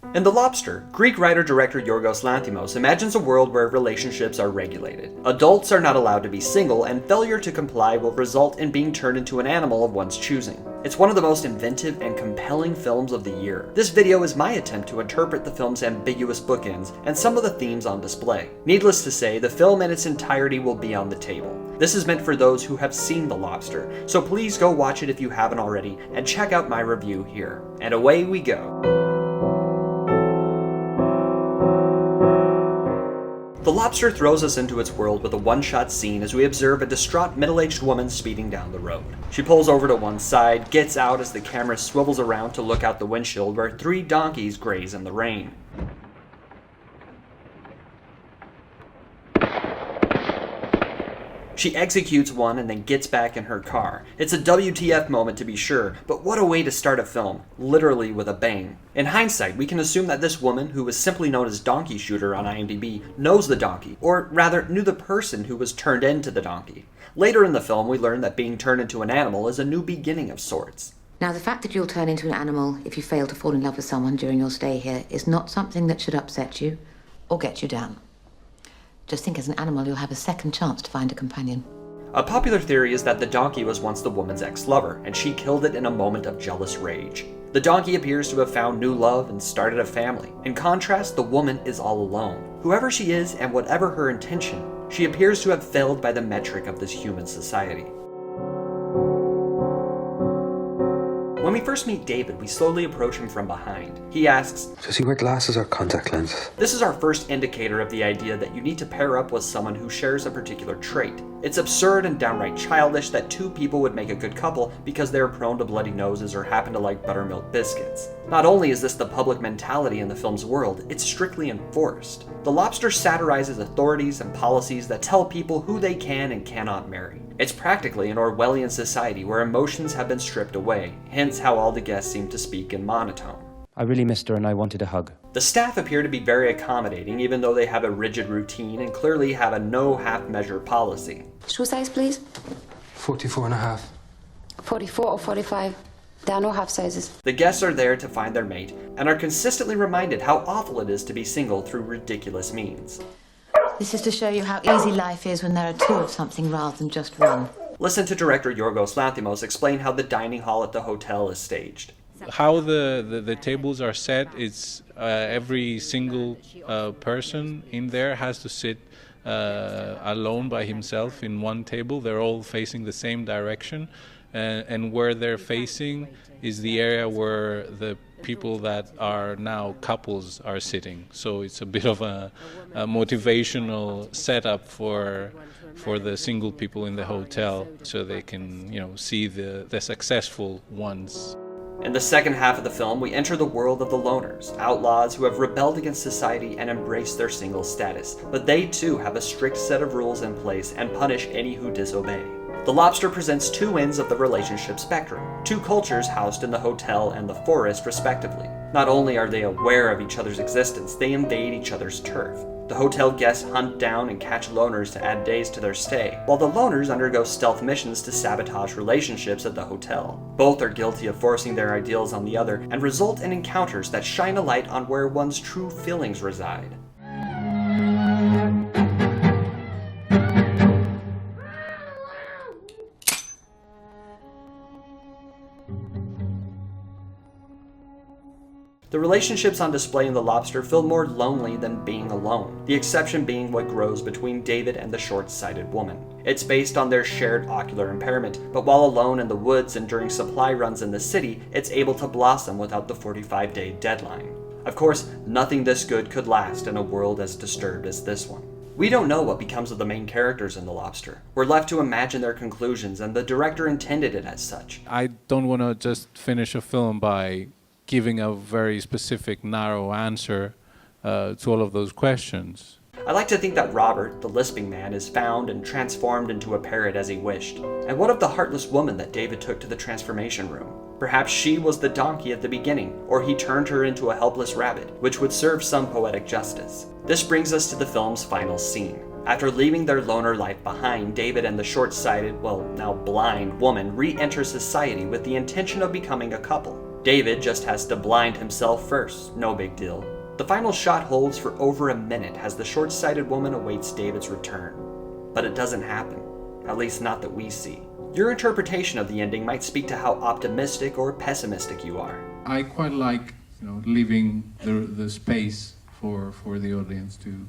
In The Lobster, Greek writer-director Yorgos Lanthimos imagines a world where relationships are regulated. Adults are not allowed to be single, and failure to comply will result in being turned into an animal of one's choosing. It's one of the most inventive and compelling films of the year. This video is my attempt to interpret the film's ambiguous bookends and some of the themes on display. Needless to say, the film in its entirety will be on the table. This is meant for those who have seen The Lobster, so please go watch it if you haven't already, and check out my review here. And away we go. The Lobster throws us into its world with a one-shot scene as we observe a distraught middle-aged woman speeding down the road. She pulls over to one side, gets out as the camera swivels around to look out the windshield where 3 donkeys graze in the rain. She executes one and then gets back in her car. It's a WTF moment to be sure, but what a way to start a film, literally with a bang. In hindsight, we can assume that this woman, who was simply known as Donkey Shooter on IMDb, knows the donkey, or rather knew the person who was turned into the donkey. Later in the film, we learn that being turned into an animal is a new beginning of sorts. Now, the fact that you'll turn into an animal if you fail to fall in love with someone during your stay here is not something that should upset you or get you down. Just think as an animal you'll have a second chance to find a companion. A popular theory is that the donkey was once the woman's ex-lover, and she killed it in a moment of jealous rage. The donkey appears to have found new love and started a family. In contrast, the woman is all alone. Whoever she is and whatever her intention, she appears to have failed by the metric of this human society. When we first meet David, we slowly approach him from behind. He asks, "Does he wear glasses or contact lenses?" This is our first indicator of the idea that you need to pair up with someone who shares a particular trait. It's absurd and downright childish that 2 people would make a good couple because they're prone to bloody noses or happen to like buttermilk biscuits. Not only is this the public mentality in the film's world, it's strictly enforced. The Lobster satirizes authorities and policies that tell people who they can and cannot marry. It's practically an Orwellian society where emotions have been stripped away, hence how all the guests seem to speak in monotone. I really missed her and I wanted a hug. The staff appear to be very accommodating, even though they have a rigid routine and clearly have a no half-measure policy. Shoe size, please? 44 and a half. 44 or 45. There are no half sizes. The guests are there to find their mate and are consistently reminded how awful it is to be single through ridiculous means. This is to show you how easy life is when there are 2 of something rather than just one. Listen to director Yorgos Lanthimos explain how the dining hall at the hotel is staged. How the tables are set, it's every single person in there has to sit alone by himself in one table. They're all facing the same direction, and where they're facing is the area where the people that are now couples are sitting. So it's a bit of a motivational setup for the single people in the hotel, so they can, see the successful ones. In the second half of the film, we enter the world of the loners, outlaws who have rebelled against society and embraced their single status, but they too have a strict set of rules in place and punish any who disobey. The Lobster presents 2 ends of the relationship spectrum, 2 cultures housed in the hotel and the forest respectively. Not only are they aware of each other's existence, they invade each other's turf. The hotel guests hunt down and catch loners to add days to their stay, while the loners undergo stealth missions to sabotage relationships at the hotel. Both are guilty of forcing their ideals on the other and result in encounters that shine a light on where one's true feelings reside. The relationships on display in The Lobster feel more lonely than being alone, the exception being what grows between David and the short-sighted woman. It's based on their shared ocular impairment, but while alone in the woods and during supply runs in the city, it's able to blossom without the 45-day deadline. Of course, nothing this good could last in a world as disturbed as this one. We don't know what becomes of the main characters in The Lobster. We're left to imagine their conclusions, and the director intended it as such. I don't want to just finish a film by giving a very specific, narrow answer to all of those questions. I like to think that Robert, the lisping man, is found and transformed into a parrot as he wished. And what of the heartless woman that David took to the transformation room? Perhaps she was the donkey at the beginning, or he turned her into a helpless rabbit, which would serve some poetic justice. This brings us to the film's final scene. After leaving their loner life behind, David and the short-sighted, well, now blind woman re-enter society with the intention of becoming a couple. David just has to blind himself first, no big deal. The final shot holds for over a minute as the short-sighted woman awaits David's return. But it doesn't happen, at least not that we see. Your interpretation of the ending might speak to how optimistic or pessimistic you are. I quite like, leaving the space for the audience to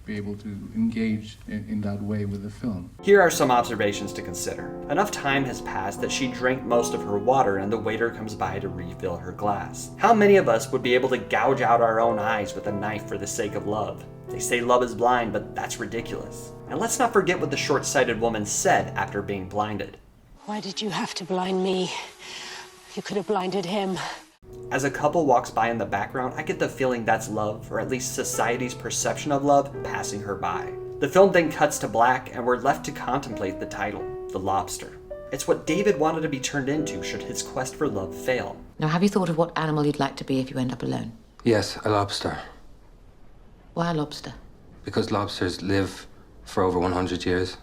be able to engage in that way with the film. Here are some observations to consider. Enough time has passed that she drank most of her water and the waiter comes by to refill her glass. How many of us would be able to gouge out our own eyes with a knife for the sake of love? They say love is blind, but that's ridiculous. And let's not forget what the short-sighted woman said after being blinded. Why did you have to blind me? You could have blinded him. As a couple walks by in the background, I get the feeling that's love, or at least society's perception of love, passing her by. The film then cuts to black, and we're left to contemplate the title, The Lobster. It's what David wanted to be turned into should his quest for love fail. Now, have you thought of what animal you'd like to be if you end up alone? Yes, a lobster. Why a lobster? Because lobsters live for over 100 years.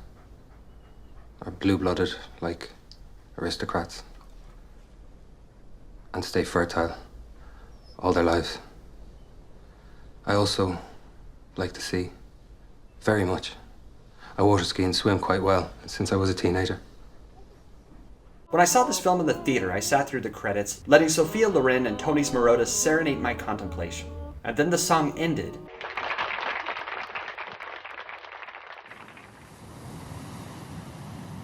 Are blue-blooded, like aristocrats. And stay fertile all their lives. I also like the sea. Very much. I water ski and swim quite well since I was a teenager. When I saw this film in the theater, I sat through the credits, letting Sophia Loren and Tony Smaroda serenade my contemplation. And then the song ended.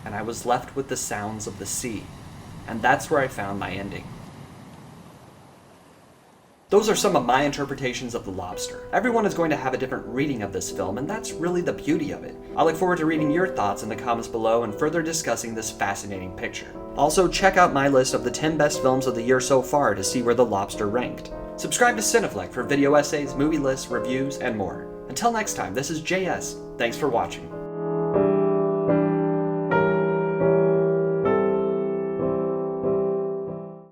And I was left with the sounds of the sea. And that's where I found my ending. Those are some of my interpretations of The Lobster. Everyone is going to have a different reading of this film, and that's really the beauty of it. I look forward to reading your thoughts in the comments below and further discussing this fascinating picture. Also, check out my list of the 10 best films of the year so far to see where The Lobster ranked. Subscribe to Cineflect for video essays, movie lists, reviews, and more. Until next time, this is JS. Thanks for watching.